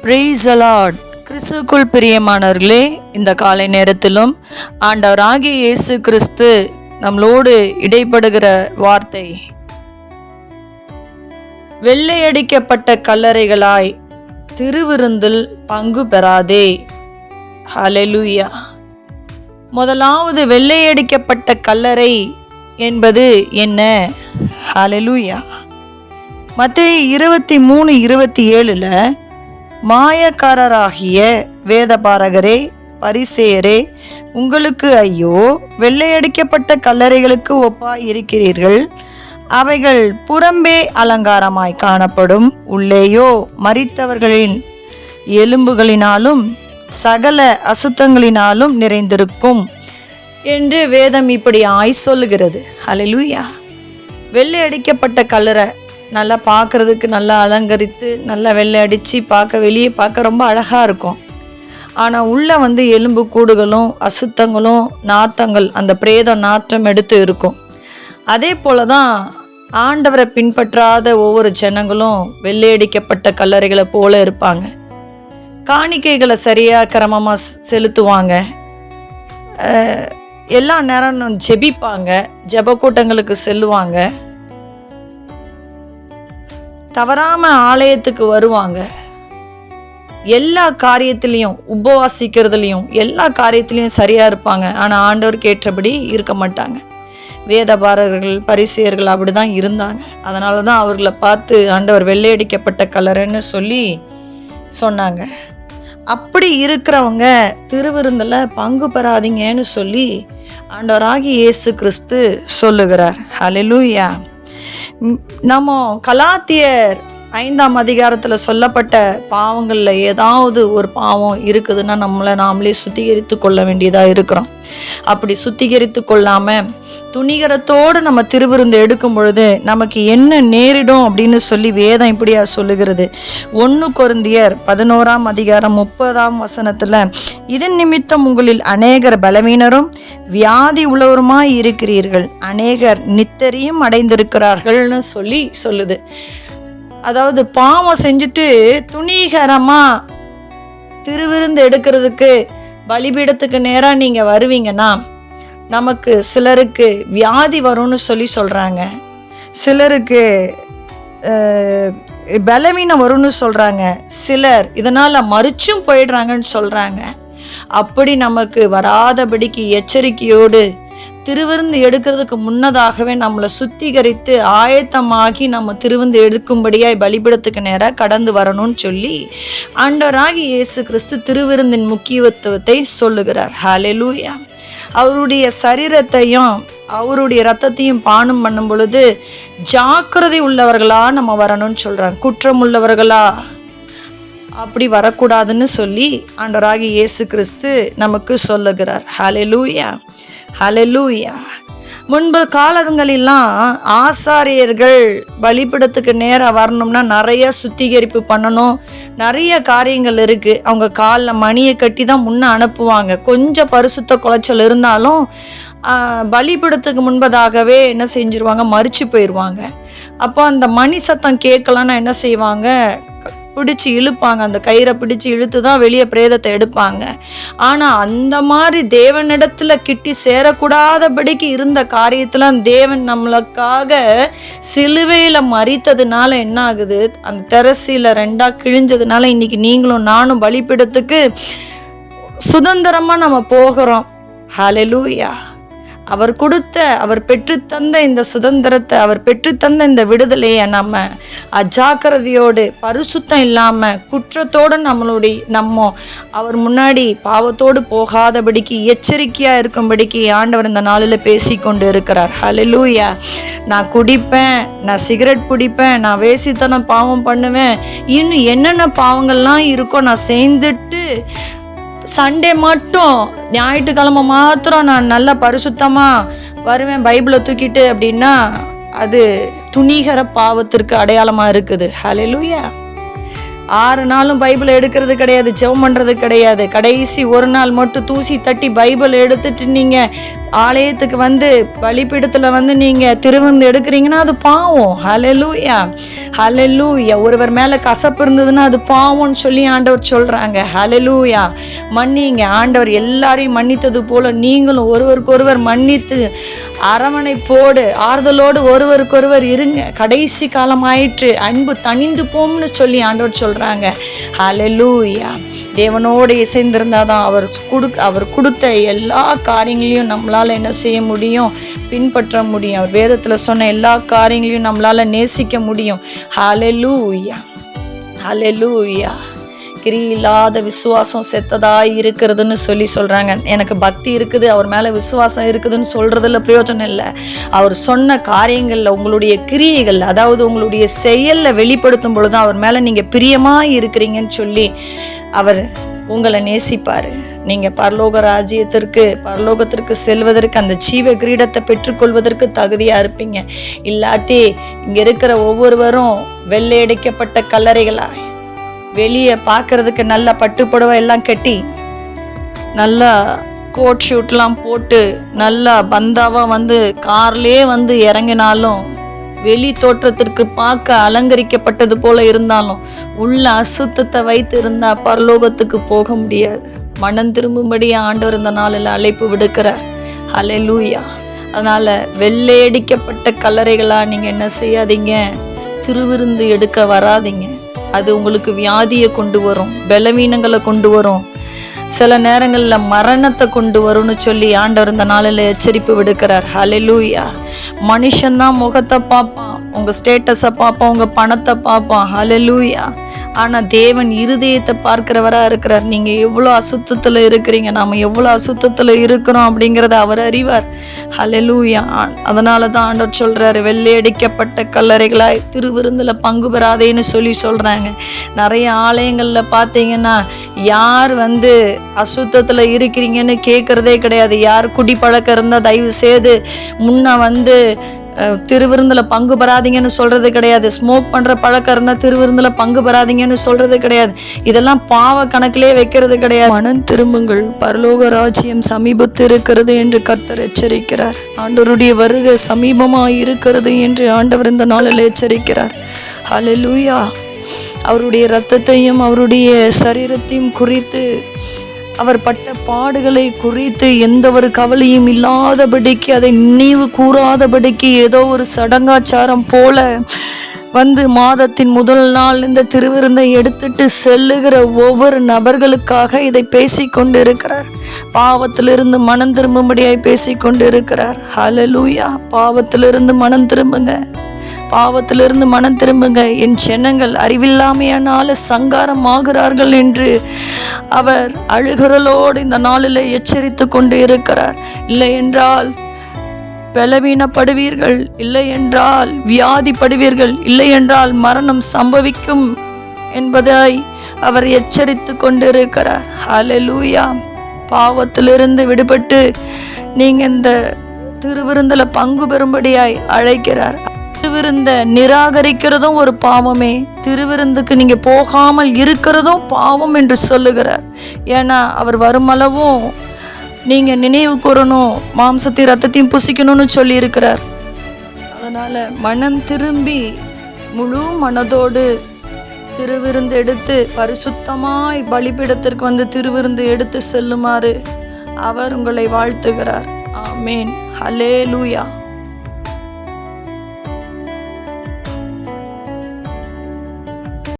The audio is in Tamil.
Praise the Lord. கிறிஸ்துவுக்குள் பிரியமானவர்களே, இந்த காலை நேரத்திலும் ஆண்டவராகிய இயேசு கிறிஸ்து நம்மளோடு இடைப்படுகிற வார்த்தை, வெள்ளையடிக்கப்பட்ட கல்லறைகளாய் திருவிருந்தில் பங்கு பெறாதே. ஹல்லேலூயா. முதலாவது வெள்ளையடிக்கப்பட்ட கல்லறை என்பது என்ன? ஹல்லேலூயா. மத்தேயு 23:27 மாயக்காரராகிய வேதபாரகரே, பரிசேயரே, உங்களுக்கு ஐயோ, வெள்ளையடிக்கப்பட்ட கல்லறைகளுக்கு ஒப்பாய் இருக்கிறீர்கள். அவைகள் புறம்பே அலங்காரமாய் காணப்படும், உள்ளேயோ மரித்தவர்களின் எலும்புகளினாலும் சகல அசுத்தங்களினாலும் நிறைந்திருக்கும் என்று வேதம் இப்படி சொல்லுகிறது. ஹல்லேலூயா. வெள்ளை அடிக்கப்பட்ட கல்லறை நல்லா பார்க்குறதுக்கு நல்லா அலங்கரித்து நல்லா வெள்ளை அடித்து வெளியே பார்க்க ரொம்ப அழகாக இருக்கும். ஆனால் உள்ளே எலும்பு கூடுகளும் அசுத்தங்களும் நாத்தங்கள், அந்த பிரேத நாற்றம் எடுத்து இருக்கும். அதே போல தான் ஆண்டவரை பின்பற்றாத ஒவ்வொரு ஜனங்களும் வெள்ளையடிக்கப்பட்ட கல்லறைகளை போல இருப்பாங்க. காணிக்கைகளை சரியாக கிரமமாக செலுத்துவாங்க, எல்லா நேரம் ஜெபிப்பாங்க, ஜெப கூட்டங்களுக்கு செல்லுவாங்க, தவறாம ஆலயத்துக்கு வருவாங்க, எல்லா காரியத்திலையும் உபவாசிக்கிறதுலையும் எல்லா காரியத்திலையும் சரியா இருப்பாங்க. ஆனால் ஆண்டவருக்கு ஏற்றபடி இருக்க மாட்டாங்க. வேதபாரகர்கள், பரிசேயர்கள் அப்படிதான் இருந்தாங்க. அதனால தான் அவர்களை பார்த்து ஆண்டவர் வெள்ளையடிக்கப்பட்ட கல்லறைன்னு சொல்லி சொன்னாங்க. அப்படி இருக்கிறவங்க திருவிருந்தில் பங்கு பெறாதீங்கன்னு சொல்லி ஆண்டவராகிய இயேசு கிறிஸ்து சொல்லுகிறார். ஹல்லேலூயா. நம்ம கலாத்தியர் 5ஆம் அதிகாரத்தில் சொல்லப்பட்ட பாவங்களில் ஏதாவது ஒரு பாவம் இருக்குதுன்னா நம்மளை நாமளே சுத்திகரித்து கொள்ள வேண்டியதாக இருக்கிறோம். அப்படி சுத்திகரித்து கொள்ளாமல் துணிகரத்தோடு நம்ம திருவிருந்து எடுக்கும் பொழுது நமக்கு என்ன நேரிடும் அப்படின்னு சொல்லி வேதம் இப்படியா சொல்லுகிறது. 1 கொரிந்தியர் 11ஆம் அதிகாரம் 30ஆம் வசனத்தில், இதன் நிமித்தம் உங்களில் அநேகர் பலவீனரும் வியாதி உள்ளவருமாய் இருக்கிறீர்கள், அநேகர் நித்தரையும் அடைந்திருக்கிறார்கள்னு சொல்லுது. அதாவது பாவம் செஞ்சுட்டு துணிகரமா திருவிருந்து எடுக்கிறதுக்கு பலிபீடத்துக்கு நேராக நீங்கள் வருவீங்கன்னா நமக்கு சிலருக்கு வியாதி வரும்னு சொல்கிறாங்க, சிலருக்கு பலவீனம் வரும்னு சொல்கிறாங்க, சிலர் இதனால் மறிச்சும் போயிடுறாங்கன்னு சொல்கிறாங்க. அப்படி நமக்கு வராதபடிக்கு எச்சரிக்கையோடு திருவிருந்து எடுக்கிறதுக்கு முன்னதாகவே நம்மளை சுத்திகரித்து ஆயத்தமாகி நம்ம திருவிருந்து எடுக்கும்படியாய் பலிபீடத்துக்கு நேராக கடந்து வரணும்னு சொல்லி ஆண்டவராகிய இயேசு கிறிஸ்து திருவிருந்தின் முக்கியத்துவத்தை சொல்லுகிறார். ஹல்லேலூயா. அவருடைய சரீரத்தையும் அவருடைய இரத்தத்தையும் பானம் பண்ணும் பொழுது ஜாக்கிரதை உள்ளவர்களா நம்ம வரணும்னு சொல்றாங்க. குற்றம் உள்ளவர்களா அப்படி வரக்கூடாதுன்னு சொல்லி ஆண்டவராகிய இயேசு கிறிஸ்து நமக்கு சொல்லுகிறார். ஹல்லேலூயா. ஹல்லேலூயா. முன்பு காலங்களெல்லாம் ஆசாரியர்கள் பலிபீடத்துக்கு நேராக வரணும்னா நிறைய சுத்திகரிப்பு பண்ணணும், நிறைய காரியங்கள் இருக்குது. அவங்க காலில் மணியை கட்டி தான் முன்னே அனுப்புவாங்க. கொஞ்சம் பரிசுத்த குலைச்சல் இருந்தாலும் பலிபீடத்துக்கு முன்பதாகவே என்ன செஞ்சுருவாங்க, மறிச்சு போயிடுவாங்க. அப்போ அந்த மணி சத்தம் கேட்கலான்னா என்ன செய்வாங்க, பிடிச்சி இழுப்பாங்க, அந்த கயிறை பிடிச்சி இழுத்து தான் வெளியே பிரேதத்தை எடுப்பாங்க. ஆனால் அந்த மாதிரி தேவனிடத்தில் கிட்டி சேரக்கூடாதபடிக்கு இருந்த காரியத்தில் தேவன் நம்மளுக்காக சிலுவையில் மரித்ததுனால என்ன ஆகுது, அந்த தெரசியில் 2ஆக கிழிஞ்சதுனால இன்னைக்கு நீங்களும் நானும் பலிபீடத்துக்கு சுதந்திரமாக நம்ம போகிறோம். ஹல்லேலூயா. அவர் பெற்றுத்தந்த இந்த சுதந்திரத்தை, அவர் பெற்றுத்தந்த இந்த விடுதலையை நம்ம அஜாக்கிரதையோடு பரிசுத்தம் இல்லாமல் குற்றத்தோடு நம்ம அவர் முன்னாடி பாவத்தோடு போகாதபடிக்கு எச்சரிக்கையாக இருக்கும்படிக்கு ஆண்டவர் இந்த நாளில் பேசி கொண்டு இருக்கிறார். ஹல்லேலூயா. நான் குடிப்பேன், நான் சிகரெட் பிடிப்பேன், நான் வேசித்தனம் பாவம் பண்ணுவேன், இன்னும் என்னென்ன பாவங்கள்லாம் இருக்கோ நான் சேர்ந்துட்டு சண்டே மட்டும் ஞாயிற்றுக்கிழமை மாத்திரம் நான் நல்லா பரிசுத்தமாக வருவேன் பைபிளை தூக்கிட்டு அப்படின்னா அது துணிகர பாவத்திற்கு அடையாளமாக இருக்குது. ஹல்லேலூயா. 6 நாளும் பைபிள் எடுக்கிறது கிடையாது, ஜெபம் பண்ணுறது கிடையாது. கடைசி ஒரு நாள் மட்டும் தூசி தட்டி பைபிள் எடுத்துட்டு நீங்கள் ஆலயத்துக்கு வந்து பலிபீடத்தில் வந்து நீங்கள் திருவிருந்து எடுக்கிறீங்கன்னா அது பாவம். ஹல்லேலூயா, ஹல்லேலூயா. ஒருவர் மேலே கசப்பு இருந்ததுன்னா அது பாவம்னு சொல்லி ஆண்டவர் சொல்கிறாங்க. ஹல்லேலூயா. மன்னிங்க. ஆண்டவர் எல்லாரையும் மன்னித்தது போல நீங்களும் ஒருவருக்கொருவர் மன்னித்து அரவணைப்போடு ஆறுதலோடு ஒருவருக்கொருவர் இருங்க. கடைசி காலம் ஆயிற்று, அன்பு தணிந்து போம்னு சொல்லி ஆண்டவர் சொல்கிறாங்க. ஹல்லேலூயா. தேவனோடு இசைந்திருந்தாதான் அவர் கொடுத்த எல்லா காரியங்களையும் நம்மளால் என்ன செய்ய முடியும்? பின்பற்ற முடியும். அவர் வேதத்தில் சொன்ன எல்லா காரியங்களையும் நம்மளால் நேசிக்க முடியும். ஹல்லேலூயா, ஹல்லேலூயா. கிரியில்லாத விசுவாசம் செத்ததாய் இருக்கிறதுன்னு சொல்லி சொல்கிறாங்க. எனக்கு பக்தி இருக்குது, அவர் மேலே விசுவாசம் இருக்குதுன்னு சொல்கிறதுல பிரயோஜனம் இல்லை. அவர் சொன்ன காரியங்களில் உங்களுடைய கிரியைகள், அதாவது உங்களுடைய செயலில் வெளிப்படுத்தும் பொழுது அவர் மேலே நீங்கள் பிரியமாக இருக்கிறீங்கன்னு சொல்லி அவர் உங்களை நேசிப்பார். நீங்கள் பரலோகத்திற்கு செல்வதற்கு, அந்த ஜீவ கிரீடத்தை பெற்றுக்கொள்வதற்கு தகுதியாக இருப்பீங்க. இல்லாட்டி இங்கே இருக்கிற ஒவ்வொருவரும் வெள்ளையடிக்கப்பட்ட கல்லறைகளாய் வெளியே பார்க்கறதுக்கு நல்ல பட்டுப்புடவை எல்லாம் கட்டி நல்லா கோட் ஷூட்லாம் போட்டு நல்லா பந்தாவாக வந்து கார்லேயே வந்து இறங்கினாலும் வெளி தோற்றத்திற்கு பார்க்க அலங்கரிக்கப்பட்டது போல இருந்தாலும் உள்ள அசுத்தத்தை வைத்து இருந்தால் பரலோகத்துக்கு போக முடியாது. மனம் திரும்பும்படி ஆண்டவர் இந்த நாளில் அழைப்பு விடுக்கிறார். ஹல்லேலூயா. அதனால் வெள்ளையடிக்கப்பட்ட கல்லறைகளாக நீங்கள் என்ன செய்யாதீங்க, திருவிருந்து எடுக்க வராதீங்க. அது உங்களுக்கு வியாதியை கொண்டு வரும், பலவீனங்களை கொண்டு வரும், சில நேரங்களில் மரணத்தை கொண்டு வரும்னு சொல்லி ஆண்டவர் இந்த நாளில் எச்சரிப்பு விடுக்கிறார். ஹல்லேலூயா. மனுஷன்தான் முகத்தை பார்ப்பான், உங்கள் ஸ்டேட்டஸை பார்ப்பான், உங்கள் பணத்தை பார்ப்பான். ஹல்லேலூயா. ஆனால் தேவன் இருதயத்தை பார்க்கிறவராக இருக்கிறார். நீங்கள் எவ்வளோ அசுத்தத்தில் இருக்கிறீங்க, நாம் எவ்வளோ அசுத்தத்தில் இருக்கிறோம் அப்படிங்கிறத அவர் அறிவார். ஹல்லேலூயா. அதனால தான் ஆண்டவர் சொல்கிறாரு, வெள்ளையடிக்கப்பட்ட கல்லறைகளாய் திருவிருந்தில் பங்கு பெறாதேன்னு சொல்லி சொல்கிறாங்க. நிறைய ஆலயங்களில் பார்த்தீங்கன்னா யார் வந்து அசுத்தத்தில் இருக்கிறீங்கன்னு கேட்குறதே கிடையாது. யார் குடிப்பழக்கம் இருந்தால் தயவு செய்து முன்ன வந்து திருவிருந்தில் பங்கு பெறாதீங்கன்னு சொல்கிறது கிடையாது. ஸ்மோக் பண்ணுற பழக்கம் இருந்தால் திருவிருந்தில் பங்கு பெறாதீங்கன்னு சொல்கிறது கிடையாது. இதெல்லாம் பாவ கணக்கிலே வைக்கிறது கிடையாது. மனம் திரும்புங்கள், பரலோக ராஜ்யம் சமீபத்து இருக்கிறது என்று கர்த்தர் எச்சரிக்கிறார். ஆண்டவருடைய வருகை சமீபமாக இருக்கிறது என்று ஆண்டவர் இந்த நாளில் எச்சரிக்கிறார். ஹல்லேலூயா. அவருடைய இரத்தத்தையும் அவருடைய சரீரத்தையும் குறித்து, அவர் பட்ட பாடுகளை குறித்து எந்த ஒரு கவலையும் இல்லாதபடிக்கு, அதை நினைவு கூறாதபடிக்கு ஏதோ ஒரு சடங்காச்சாரம் போல வந்து மாதத்தின் முதல் நாள் இந்த திருவிருந்தை எடுத்துட்டு செல்லுகிற ஒவ்வொரு நபர்களுக்காக இதை பேசிக்கொண்டு இருக்கிறார். பாவத்திலிருந்து மனம் திரும்பும்படியாய் பேசிக்கொண்டு இருக்கிறார். ஹல்லேலூயா. பாவத்திலிருந்து மனம் திரும்புங்க, பாவத்திலிருந்து மனம் திரும்புங்க. என் ஜனங்கள் அறிவில்லாமையானால சங்காரம் ஆகிறார்கள் என்று அவர் அழுகுரலோடு இந்த நாளில் எச்சரித்து கொண்டு இருக்கிறார். இல்லை என்றால் பலவீனப்படுவீர்கள், இல்லை என்றால் வியாதிப்படுவீர்கள், இல்லை என்றால் மரணம் சம்பவிக்கும் என்பதாய் அவர் எச்சரித்து கொண்டிருக்கிறார். ஹல்லேலூயா. பாவத்திலிருந்து விடுபட்டு நீங்க இந்த திருவிருந்தில் பங்கு பெறும்படியாய் அழைக்கிறார். திருவிருந்த நிராகரிக்கிறதும் ஒரு பாவமே, திருவிருந்துக்கு நீங்க போகாமல் இருக்கிறதும் பாவம் என்று சொல்லுகிறார். ஏன்னா அவர் வருமளவும் நீங்க நினைவு கூறணும், மாம்சத்தை ரத்தத்தையும் புசிக்கணும்னு சொல்லி இருக்கிறார். அதனால மனம் திரும்பி முழு மனதோடு திருவிருந்து எடுத்து பரிசுத்தமாய் பலிபீடத்திற்கு வந்து திருவிருந்து எடுத்து செல்லுமாறு அவர் உங்களை வாழ்த்துகிறார். ஆமேன். ஹல்லேலூயா.